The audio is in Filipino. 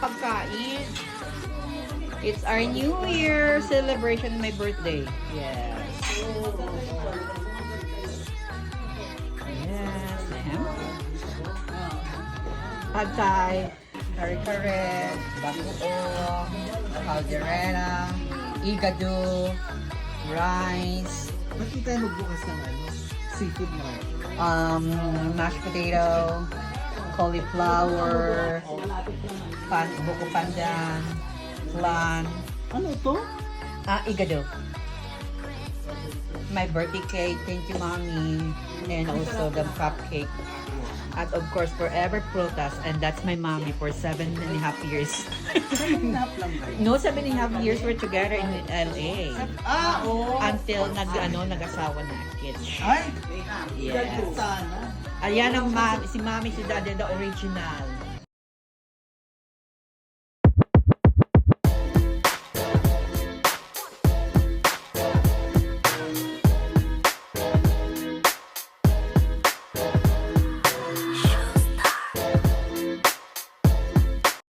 pagkain. It's our New Year celebration, my birthday. Yes. Yes, ma'am. Pad Thai, kare-kare, bagoong, caldereta, igado, rice, Ba't hindi tayo magbukas ng seafood market? Mashed potato, cauliflower, buko pandan, flan, Ano to? igado. My birthday cake, thank you mommy, and also the cupcake. At of course, Forever Prutas, and that's my mommy for 7.5 years. Hinap lang kayo. No, 7.5 years we're together in LA. Oo. Until nag-asawa na kids. Ay! Yes. Sana. Ayan ang si mami, si daddy, the original.